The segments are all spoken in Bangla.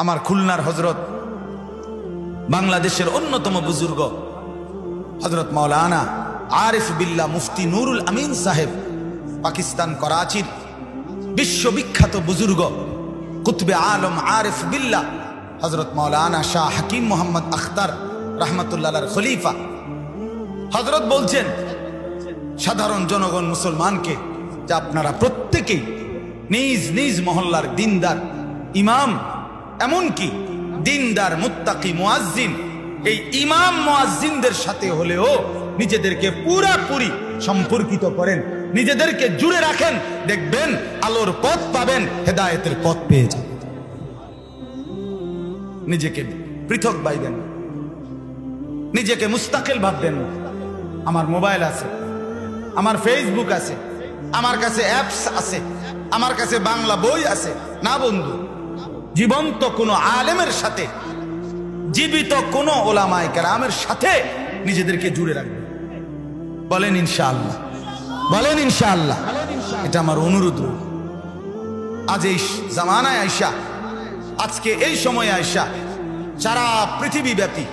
আমার খুলনার হজরত, বাংলাদেশের অন্যতম বুজুর্গ হজরত মাওলানা আরিফ বিল্লাহ মুফতি নুরুল আমিন সাহেব, পাকিস্তান করাচির বিশ্ববিখ্যাত বুজুর্গ কুতবে আলম আরিফ বিল্লাহ হজরত মাওলানা শাহ হাকিম মোহাম্মদ আখতার রহমতুল্লাহর খলিফা হজরত বলছেন সাধারণ জনগণ মুসলমানকে যে আপনারা প্রত্যেকেই নিজ নিজ মহল্লার দিনদার ইমাম, এমনকি দিনদার মুত্তাকি মুয়াজ্জিন, এই ইমাম মুয়াজ্জিনদের সাথে হলেও নিজেদেরকে পুরাপুরি সম্পর্কিত করেন, নিজেদেরকে জুড়ে রাখেন, দেখবেন আলোর পথ পাবেন, হেদায়েতের পথ পেয়ে যাবেন। নিজেকে পৃথক ভাববেন, নিজেকে মুস্তাকিল ভাববেন। আমার মোবাইল আছে, আমার ফেসবুক আছে, আমার কাছে অ্যাপস আছে, আমার কাছে বাংলা বই আছে। না বন্ধু, জীবন্ত কোনো আলেমের সাথে, জীবিত কোনো ওলামায়ে কেরামের সাথে নিজেদেরকে জুড়ে রাখবেন। বলেন ইনশাআল্লাহ, বলেন ইনশাআল্লাহ। এটা আমার অনুরোধ। আজ এই জামানায় আইসা, আজকে এই সময়ে আইসা সারা পৃথিবীব্যাপী,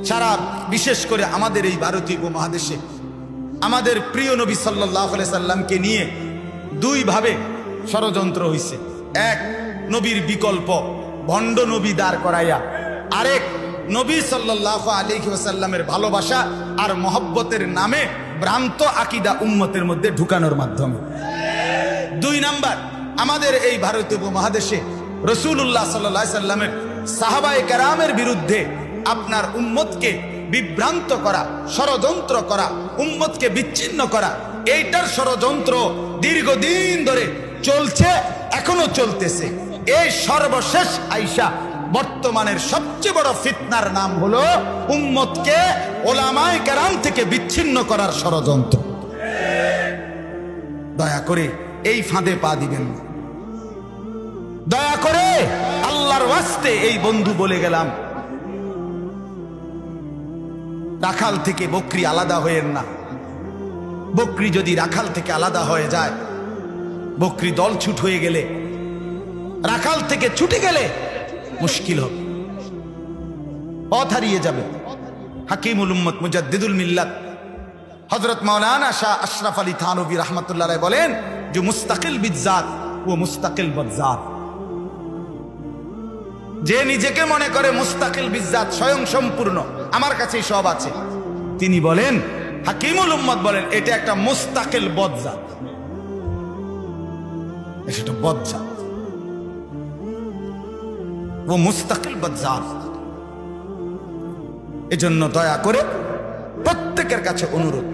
সারা বিশেষ করে আমাদের এই ভারতীয় উপমহাদেশে আমাদের প্রিয় নবী সাল্লাল্লাহু আলাইহি সাল্লামকে নিয়ে দুই ভাবে ষড়যন্ত্র হইছে। এক, নবীর বিকল্প ভণ্ড নবী দাঁড় করাইয়া, আরেক নবী সাল্লাল্লাহু আলাইহি ওয়াসাল্লামের ভালোবাসা আর মহব্বতের নামে ভ্রান্ত আকীদা উম্মতের মধ্যে ঢুকানোর মাধ্যমে। দুই নাম্বার, আমাদের এই ভারতীয় উপমহাদেশে রাসূলুল্লাহ সাল্লাল্লাহু আলাইহি সাল্লামের সাহাবায়ে কেরামের বিরুদ্ধে আপনার উম্মতকে বিভ্রান্ত করা, ষড়যন্ত্র করা, উম্মতকে বিচ্ছিন্ন করা, এইটার ষড়যন্ত্র দীর্ঘদিন ধরে চলছে, এখনো চলতেছে। এই সর্বশেষ আইসা বর্তমানের সবচেয়ে বড় ফিতনার নাম হলো উম্মতকে ওলামায়ে কেরাম থেকে বিচ্ছিন্ন করার ষড়যন্ত্র। দয়া করে এই ফাঁদে পা দিবেন না, দয়া করে আল্লাহর ওয়াস্তে। এই বন্ধু বলে গেলাম, রাখাল থেকে বকরি আলাদা হয়েন না। বকরি যদি রাখাল থেকে আলাদা হয়ে যায়, বকরি দল ছুট হয়ে গেলে, রাখাল থেকে ছুটে গেলে মুশকিল হবে, পথ হারিয়ে যাবে। হাকিমুল উম্মত মুজাদ্দিদুল মিল্লাত হযরত মাওলানা শাহ আশরাফ আলী থানভী রাহমাতুল্লাহ আলাইহি বলেন যে মুস্তাকিল বিজ্জাত ও মুস্তাকিল বজ্জাত। যে নিজেকে মনে করে মুস্তাকিল বিজ্জাত, স্বয়ং সম্পূর্ণ, আমার কাছেই সব আছে, তিনি বলেন, হাকিমুল উম্মত বলেন, এটা একটা মুস্তাকিল বজ্জাত, এটা বজ্জাত, ও মুস্তাকিল বজ্জাত। এজন্য দয়া করে প্রত্যেকের কাছে অনুরোধ,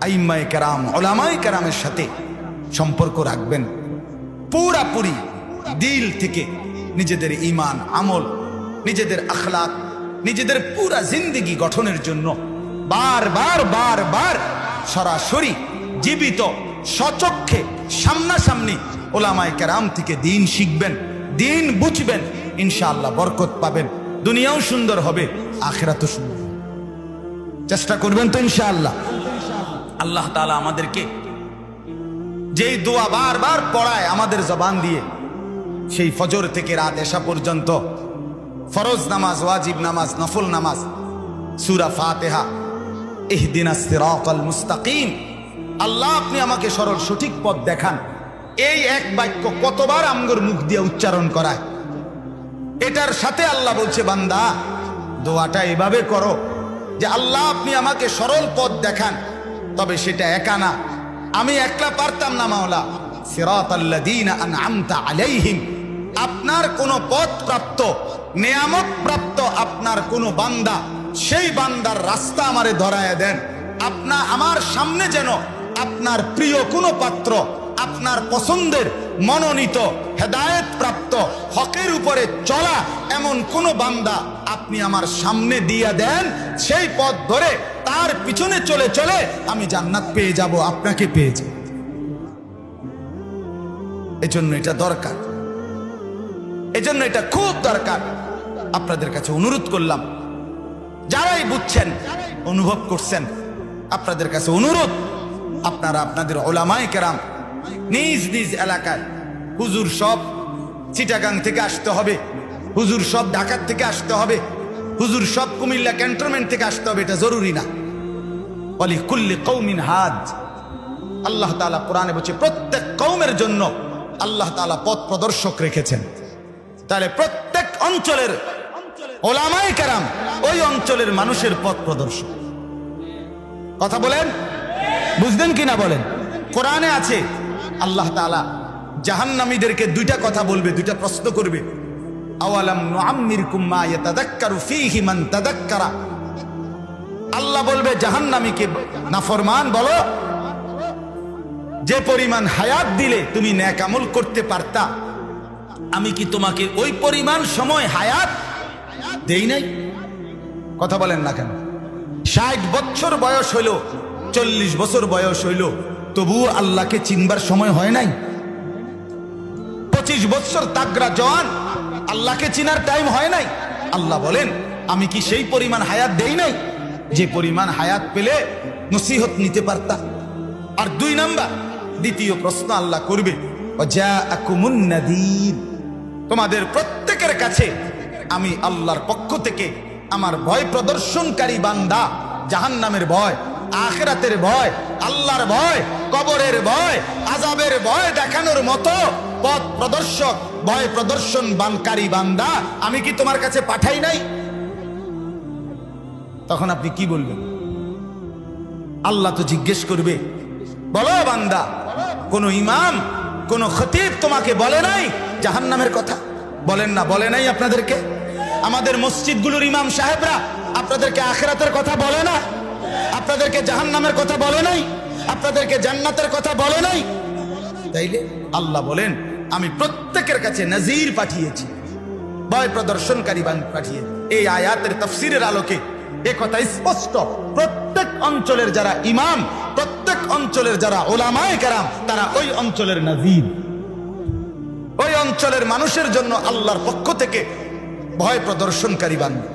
আইম্মায়ে কেরাম, উলামায়ে কেরামের সাথে সম্পর্ক রাখবেন পুরাপুরি দিল থেকে। নিজেদের ঈমান, আমল, নিজেদের আখলাক, নিজেদের পুরা জিন্দেগি গঠনের জন্য বারবার বারবার সরাসরি জীবিত সচক্ষে সামনাসামনি উলামায়ে কেরাম থেকে দিন শিখবেন, দিন বুঝবেন, ইনশাআল্লাহ বরকত পাবেন, দুনিয়াও সুন্দর হবে, আখিরাতও সুন্দর। চেষ্টা করবেন তো ইনশাআল্লাহ। আল্লাহ তাআলা আমাদেরকে যেই দোয়া বারবার পড়ায় আমাদের জবান দিয়ে, সেই ফজর থেকে রাত এশা পর্যন্ত ফরজ নামাজ, ওয়াজিব নামাজ, নফল নামাজ, সূরা ফাতিহা, ইহদিনাস সিরাতাল মুস্তাকিম, আল্লাহ আপনি আমাকে সরল সঠিক পথ দেখান, এই এক বাক্য কতবার আমগর মুখ দিয়ে উচ্চারণ করায়। এটার সাথে আল্লাহ বলছে, বান্দা দোয়াটা এভাবে করো যে আল্লাহ আপনি আমাকে সরল পথ দেখান। তবে সেটা একা না, আমি একলা পারতাম না মাওলা। সিরাতাল্লাযীনা আন'আমতা আলাইহিম, আপনার কোন পথ প্রাপ্ত, নিয়ামত প্রাপ্ত আপনার কোন বান্দা, সেই বান্দার রাস্তা আমারে ধরায় দেন। আমার সামনে যেন আপনার প্রিয় কোনো পাত্র, আপনার পছন্দের মনোনীত হেদায়েত প্রাপ্ত হকের উপরে চলা এমন কোন বান্দা আপনি আমার সামনে দিয়ে দেন, সেই পথ ধরে তার পিছনে চলে চলে আমি জান্নাত পেয়ে যাব, আপনাকে পেয়ে যাব। এজন্য এটা দরকার, এজন্য এটা খুব দরকার। আপনাদের কাছে অনুরোধ করলাম, যারাই বুঝছেন, অনুভব করছেন, আপনাদের কাছে অনুরোধ, আপনারা আপনাদের উলামায়ে কেরাম নিজ নিজ এলাকায়, হুজুর সব চিটাগাং থেকে আসতে হবে, হুজুর সব ঢাকার থেকে আসতে হবে, হুজুর সব কুমিল্লা ক্যান্টনমেন্ট থেকে আসতে হবে, এটা জরুরি না। ওয়ালিকুল্লি কওমিন হাদ, আল্লাহ তাআলা কোরআনে বলছে প্রত্যেক কওমের জন্য আল্লাহ তাআলা পথ প্রদর্শক রেখেছেন। তাহলে প্রত্যেক অঞ্চলের ওলামায়ে কেরাম ওই অঞ্চলের মানুষের পথ প্রদর্শক। কথা বলেন, বুঝলেন কিনা বলেন? কোরআনে আছে আল্লাহ তাআলা জাহান্নামীদেরকে দুইটা কথা বলবে, দুইটা প্রশ্ন করবে। আওয়ালাম নুআম্মিরকুম মা ইয়াতাযাক্কারু ফীহি মান তাযাক্কারা, আল্লাহ বলবে জাহান্নামীকে, নাফরমান বলো, যে পরিমাণ হায়াত দিলে তুমি নেক আমল করতে পারতা, আমি কি তোমাকে ওই পরিমাণ সময় হায়াত দেই নাই? কথা বলেন না কেন? 60 বছর বয়স হইল, 40 বছর বয়স হইল, তবুও আল্লাহকে চিনবার সময় হয় নাই। 25 বছর তাগড়া জওয়ান, আল্লাহকে চিনার টাইম হয় নাই। আল্লাহ বলেন আমি কি সেই পরিমাণ হায়াত দেই নাই যে পরিমাণ হায়াত পেলে নসিহত নিতে পারতা? আর 2 নাম্বার, দ্বিতীয় প্রশ্ন আল্লাহ করবে, ওয়াজাআকুমুন নাযীর, তোমাদের প্রত্যেকের কাছে আমি আল্লাহর পক্ষ থেকে আমার ভয় প্রদর্শনকারী বান্দা, জাহান্নামের ভয়, আখিরাতের ভয়, আল্লাহর ভয়, কবরের ভয়, আযাবের ভয় দেখানোর মতো পথ প্রদর্শক, ভয় প্রদর্শন বানকারী বান্দা আমি কি তোমার কাছে পাঠাই নাই? তখন আপনি কি বলবেন? আল্লাহ তো জিজ্ঞেস করবে, বলো বান্দা, কোন ইমাম, কোন খতিব তোমাকে বলে নাই জাহান্নামের কথা? বলেন না, বলে নাই আপনাদেরকে? আমাদের মসজিদগুলোর ইমাম সাহেবরা আপনাদেরকে আখিরাতের কথা বলে না? আপনাদেরকে জাহান্নামের কথা বলে নাই? আপনাদেরকে জান্নাতের কথা বলে নাই? তাইলে আল্লাহ বলেন আমি প্রত্যেকের কাছে নাজির পাঠিয়েছি, ভয় প্রদর্শনকারী পাঠিয়েছি। এই আয়াতের তাফসীরের আলোকে এ কথা স্পষ্ট, প্রত্যেক অঞ্চলের যারা ইমাম, প্রত্যেক অঞ্চলের যারা উলামায়ে কেরাম, তারা ওই অঞ্চলের নাজির, ওই অঞ্চলের মানুষের জন্য আল্লাহর পক্ষ থেকে ভয় প্রদর্শনকারী বান্দা।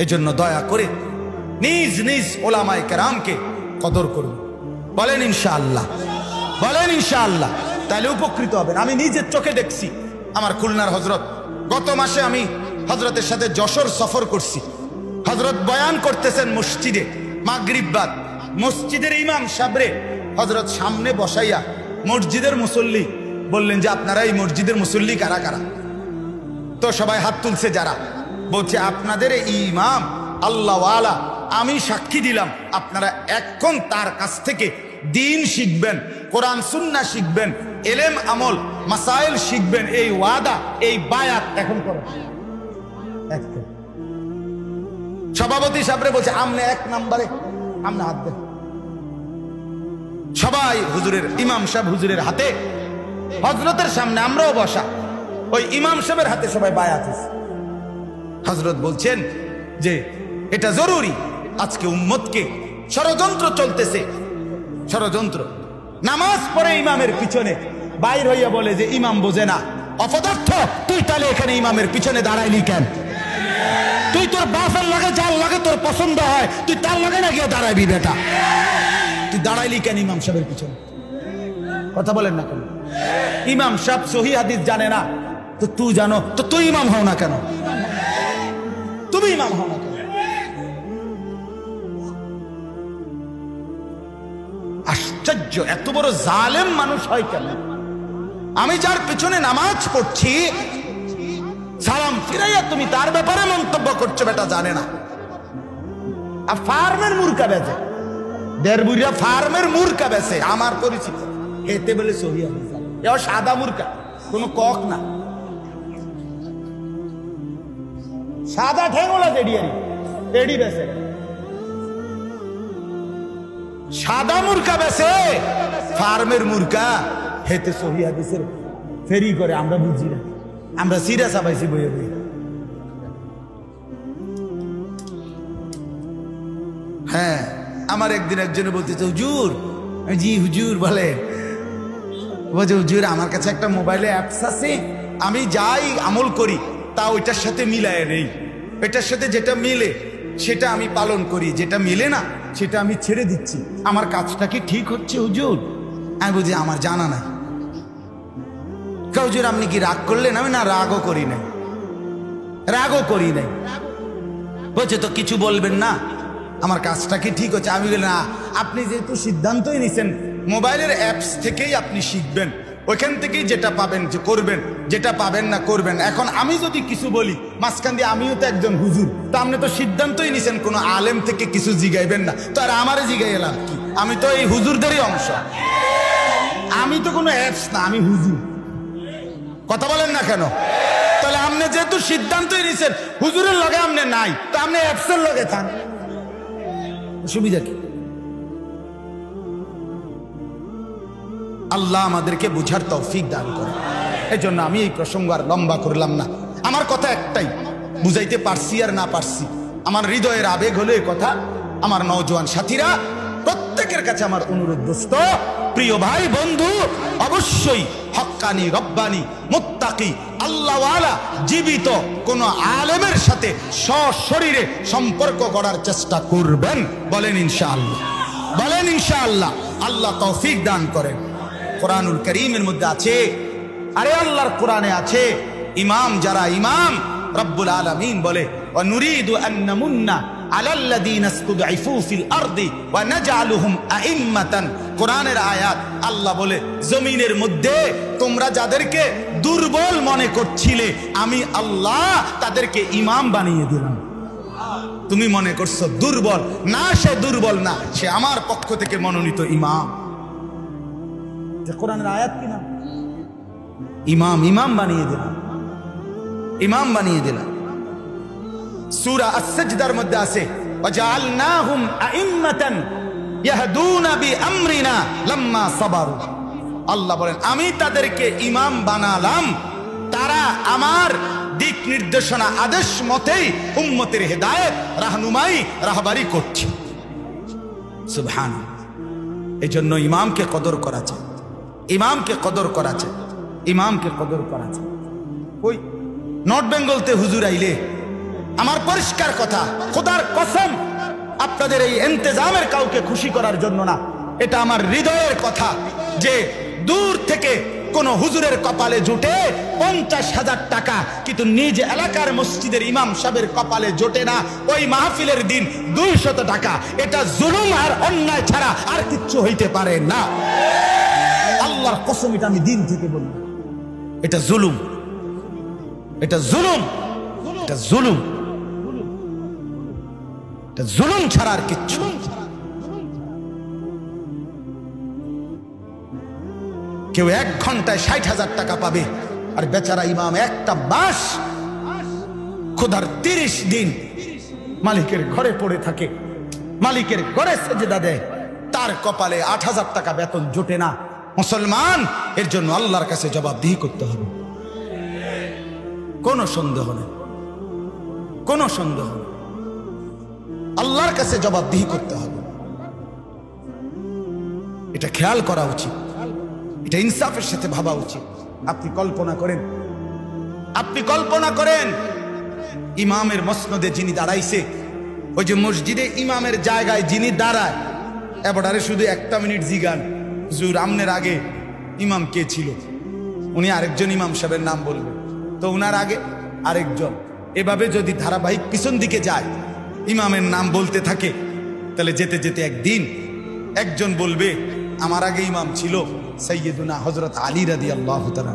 এজন্য দয়া করে নিজ নিজ উলামায়ে কেরামকে কদর করুন। বলেন ইনশাআল্লাহ, বলেন ইনশাআল্লাহ, তাহলে উপকৃত হবেন। আমি নিজের চোখে দেখছি, আমার খুলনার হযরত, গত মাসে আমি হযরতের সাথে যশোর সফর করছি। হযরত বয়ান করতেছেন মসজিদে, মাগরিব বাদ, মসজিদের ইমাম সাহেবরে হযরত সামনে বসাইয়া মসজিদের মুসল্লি বললেন যে আপনারা এই মসজিদের মুসল্লি কারা কারা? তো সবাই হাত তুলছে যারা, বলছে আপনাদের এই ইমাম আল্লাহওয়ালা, আমি সাক্ষী দিলাম আপনারা এখন তার কাছ থেকে দিন শিখবেন, কোরআন সুন্নাহ শিখবেন, এলেম আমল মাসাইল শিখবেন, এই ওয়াদা, এই বায়াত এখন করেন। সভাপতি সাহেবরে বলছে আমনে 1 নম্বরে, আমনে হাত দেন। সবাই হুজুরের, ইমাম সাহেব হুজুরের হাতে, হযরতের সামনে আমরাও বসা, ওই ইমাম সাহেবের হাতে সবাই বায়াত হয়েছে। হযরত বলছেন যে এটা জরুরি, আজকে উম্মতকে ষড়যন্ত্র চলতেছে, ষড়যন্ত্র। নামাজ পড়ে ইমামের পিছনে বাইর হইয়া বলে যে ইমাম বোঝে না, অপদার্থ, তুই তাহলে এখানে ইমামের পিছনে দাঁড়াইলি কেন? তুই তোর বাপের লাগে, যার লাগে তোর পছন্দ হয়, তুই তার লাগে না গিয়ে দাঁড়াইবি বেটা, তুই দাঁড়াইলি কেন ইমাম সাহেবের পিছনে? কথা বলেন না কেন? ইমাম সাহেব সহিহ হাদিস জানে না, তো তুই জানো, তো তুই ইমাম হও না কেন? তুমি ইমাম হও না কেন? আশ্চর্য, এত বড় জালেম মানুষ হয় কেন? আমি যার পেছনে নামাজ পড়ছি, সালাম ফিরাইয়া তুমি তার ব্যাপারে মন্তব্য করছো, বেটা জানে না। আর ফার্মের মুরকা বেচে, দেড়বুড়িয়া ফার্মের মুরকা বেচে, আমার পরিচিত, এতে বলে সহিহ হাদিস, এও সাদা মুরকা, কোনো কক না, সাদা ঠেঙ্গলা জেডিয়ারি, এডি বেচে, সাদা মুরকা বেচে, ফার্মের মুরকা, হেতে সহিহ হাদিসের ফেরি করে। আমরা বুঝি না, আমরা সিরা চাপাইছি বইয়ে বইয়ে। হ্যাঁ, আমার একদিন একজনে বলতেছে হুজুর, জি হুজুর বলে, বলছে হুজুর আমার কাছে একটা মোবাইলে অ্যাপস আছে, আমি যাই আমল করি তা ওইটার সাথে মিলায় নেই, এটার সাথে যেটা মিলে সেটা আমি পালন করি, যেটা মিলে না সেটা আমি ছেড়ে দিচ্ছি। আমার কাজটা কি ঠিক হচ্ছে হুজুর? আমি বলছি আমার জানা নাই। হুজুর আপনি কি রাগ করলেন? আমি না রাগও করি নাই, রাগও করি নাই। বলছে তো কিছু বলবেন না, আমার কাজটা কি ঠিক হচ্ছে? আমি বলি না, আপনি যেহেতু সিদ্ধান্তই নিছেন মোবাইলের অ্যাপস থেকেই আপনি শিখবেন, ওইখান থেকেই যেটা পাবেন যে করবেন, যেটা পাবেন না করবেন। এখন আমি যদি কিছু বলি মাঝখান দিয়ে, আমিও তো একজন হুজুর, তো আপনি তো সিদ্ধান্তই নিছেন কোনো আলেম থেকে কিছু জিগাইবেন না, তো আর আমারে জিগাই এলাম কি? আমি তো এই হুজুরদেরই অংশ, আমি তো কোনো অ্যাপস না, আমি হুজুর। কথা বলেন না কেন? তাহলে আপনি যেহেতু সিদ্ধান্তই নিছেন হুজুরের লগে আপনি নাই, তো আপনি অ্যাপসের লগে থান, সুবিধা কি? আল্লাহ আমাদেরকে বুঝার তৌফিক দান করে। এই জন্য আমি এই প্রসঙ্গ আর লম্বা করলাম না। আমার কথা একটাই, বুঝাইতে পারছি আর না পারছি, আমার হৃদয়ের আবেগ হলো এই কথা। আমার নওজোয়ান সাথীরা, প্রত্যেকের কাছে আমার অনুরোধ, দোস্ত, প্রিয় ভাই, বন্ধু, অবশ্যই হক্কানি, রব্বানি, মুত্তাকি, আল্লাহওয়ালা জীবিত কোন আলেমের সাথে সশরীরে সম্পর্ক করার চেষ্টা করবেন। বলেন ইনশাআল্লাহ, বলেন ইনশাআল্লাহ। আল্লাহ তৌফিক দান করেন। কোরআনুল কারীমের মধ্যে আছে, আরে আল্লাহর কোরআনে আছে, ইমাম যারা, ইমাম রব্বুল আলামিন বলে, ওয়া নুরিদু আন নামুন্না আলাল্লাযীনা ইসতুদঈফু ফিল আরদি ওয়া নাজআলুহুম আইম্মাতান। কোরআনের আয়াত, আল্লাহ বলে, জমিনের মধ্যে তোমরা যাদেরকে দুর্বল মনে করছিলে, আমি আল্লাহ তাদেরকে ইমাম বানিয়ে দিলাম। তুমি মনে করছো দুর্বল, না, সে দুর্বল না, সে আমার পক্ষ থেকে মনোনীত ইমাম। কোরআনের আয়াত কি না? ইমাম, ইমাম বানিয়ে দিলাম, ইমাম বানিয়ে দিলাম। সূরা আস-সাজদার মধ্যে আছে, ওয়াজআলনাহুম আইম্মাতান ইয়াহদুনা বিআমরিনা লাম্মা সাবারু। আল্লাহ বলেন, আমি তাদেরকে ইমাম বানালাম, তারা আমার দিক নির্দেশনা, আদেশ মতেই উম্মতের হেদায়েত, রাহনুমাই, রাহবারি করছে। সুবহানাল্লাহ। এই জন্য ইমামকে কদর করা চাই, ইমামকে কদর করা চাই, ইমামকে কদর করা চাই। ওই নর্থ বেঙ্গলতে হুজুর আইলে, আমার পরিষ্কার কথা, খোদার কসম, আপনাদের এই ইন্তেজামের কাউকে খুশি করার জন্য না, এটা আমার হৃদয়ের কথা, যে দূর থেকে কোন হুজুরের কপালে জুটে 50,000 টাকা, কিন্তু নিজ এলাকার মসজিদের ইমাম সাহেবের কপালে জোটে না ওই মাহফিলের দিন 200 টাকা। এটা জুলুম আর অন্যায় ছাড়া আর কিচ্ছু হইতে পারে না। আল্লাহর কসম, এটা আমি দিন থেকে বলি, এটা জুলুম, এটা জুলুম, এটা জুলুম, এটা জুলুম ছাড়া আর কিচ্ছু। কেউ 1 ঘন্টায় 60,000 টাকা পাবে, আর বেচারা ইমাম একটা মাস খোদার 30 দিন মালিকের ঘরে পড়ে থাকে, মালিকের ঘরে সেজদা দেয়, তার কপালে 8,000 টাকা বেতন জোটে না। মুসলমান, এর জন্য আল্লাহর কাছে জবাবদিহি করতে হবে, কোনো সন্দেহ নেই, কোনো সন্দেহ নেই, আল্লাহর কাছে জবাবদিহি করতে হবে। এটা খেয়াল করা উচিত, এটা ইনসাফের সাথে ভাবা উচিত। আপনি কল্পনা করেন, আপনি কল্পনা করেন, ইমামের মসনদে যিনি দাঁড়াইছে, ওই যে মসজিদে ইমামের জায়গায় যিনি দাঁড়ায়, এবারে শুধু 1 মিনিট জিগান, হুজুর আমনের আগে ইমাম কে ছিল? উনি আরেকজন ইমাম সাহেবের নাম বলবেন, তো উনার আগে আরেকজন, এভাবে যদি ধারাবাহিক পিছন দিকে যায়, ইমামের নাম বলতে থাকে, তাহলে যেতে যেতে একদিন একজন বলবে, আমার আগে ইমাম ছিল সৈয়দুনা হযরত আলী রাদিয়াল্লাহু তাআলা।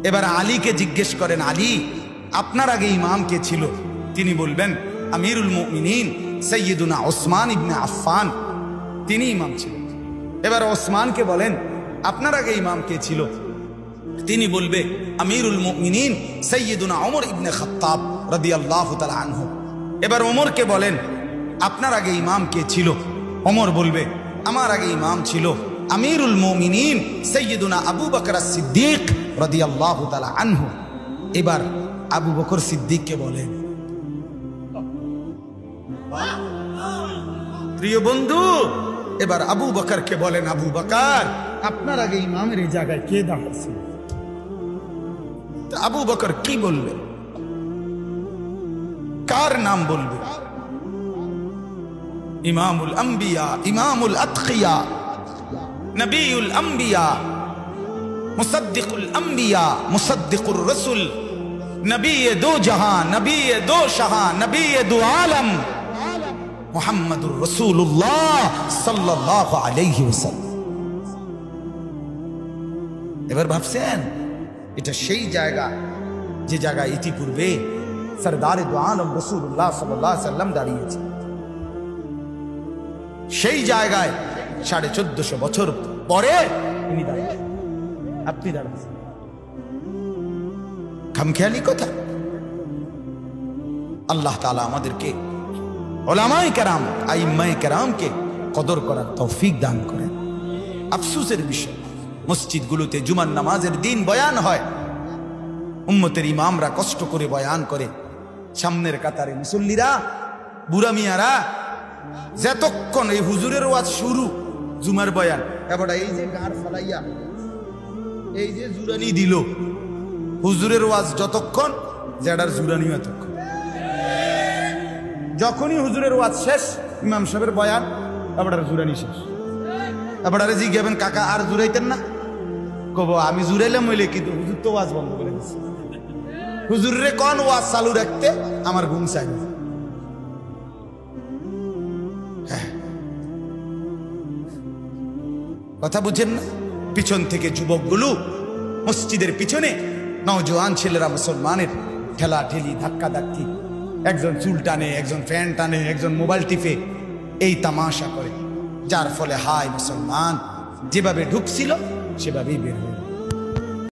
এবার আলীকে জিজ্ঞেস করেন, আলী, আপনার আগে ইমাম কে ছিল? তিনি বলবেন, আমিরুল মুমিনিন সৈয়দুনা ওসমান ইবনে আফফান, তিনি ইমাম ছিলেন। এবার ওসমানকে বলেন, আপনার আগে ইমাম কে ছিল? তিনি বলবে, আমিরুল মুমিনিন সৈয়দুনা ওমর ইবনে খাত্তাব রাদিয়াল্লাহু তাআলা আনহু। এবার ওমরকে বলেন, আপনার আগে ইমাম কে ছিল? ওমর বলবে, আমার আগে ইমাম ছিল আমিরুল মুমিনিন সৈয়দুনা আবু বকর সিদ্দিক রাদিয়াল্লাহু তাআলা আনহু। এবার আবু বকর সিদ্দিককে বলেন, প্রিয় বন্ধু, এবার আবু বকরকে বলেন, আবু বকর, আপনার আগে ইমামের এই জায়গায় কে দাঁড়াচ্ছে? আবু বকর কি বলবে? কার নাম বলবে? ইমামুল আম্বিয়া, ইমামুল আতকিয়া, নবিউল আম্বিয়া, মুসাদ্দিকুল আম্বিয়া, মুসাদ্দিকুর রাসূল, নবী দো জাহান, নবী দো শাহান, নবী দো আলম মুহাম্মাদুর রাসূলুল্লাহ সাল্লাল্লাহু আলাইহি ওয়াসাল্লাম। এবার ভাবছেন এটা সেই জায়গা যে জায়গায় ইতিপূর্বে সরদারে দো আলম রাসূলুল্লাহ সাল্লাল্লাহু আলাইহি ওয়াসাল্লাম দাঁড়িয়েছে। সেই জায়গায় 1450 বছর পরে তিনি দাঁড়িয়েছেন, আপনি দাঁড়াচ্ছেন। খামখেয়ালি কথা। আল্লাহ তাআলা আমাদেরকে উলামায়ে কেরাম, আইম্মায়ে কেরামকে কদর করার তৌফিক দান করেন। আফসোসের বিষয়, মসজিদগুলোতে জুমার নামাজের দিন বয়ান হয়, উম্মতের ইমামরা কষ্ট করে বয়ান করে, সামনের কাতারে মুসল্লিরা, বুড়া মিয়ারা যতক্ষণ এই হুজুরের ওয়াজ শুরু, জুমার বয়ান, এবার এই যে গাড় ফালাইয়া এই যে জুরানি দিল, হুজুরের ওয়াজ যতক্ষণ জেডার জুরানি এতক্ষণ। যখনই হুজুরের ওয়াজ শেষ, ইমাম সাহেবের বয়ান, এবার জুরানি শেষ। এবার জি গেবেন কাকা আর জুরাইতেন না? কব আমি জুরাইলাম হইলে, কিন্তু হুজুর তো ওয়াজ বন্ধ করে দিচ্ছে। হুজুরে কোন ওয়াজ চালু রাখতে আমার ঘুম চাই না। কথা বুঝেন না? পিছন থেকে যুবকগুলো মসজিদের পিছনে, নওজোয়ান ছেলেরা মুসলমানের ঠেলা ঠেলি, ধাক্কা ধাক্কি, একজন চুল টানে, একজন ফ্যান টানে, একজন মোবাইল টিপে, এই তামাশা করে, যার ফলে হায় মুসলমান যেভাবে ঢুকছিল সেভাবেই বের হয়ে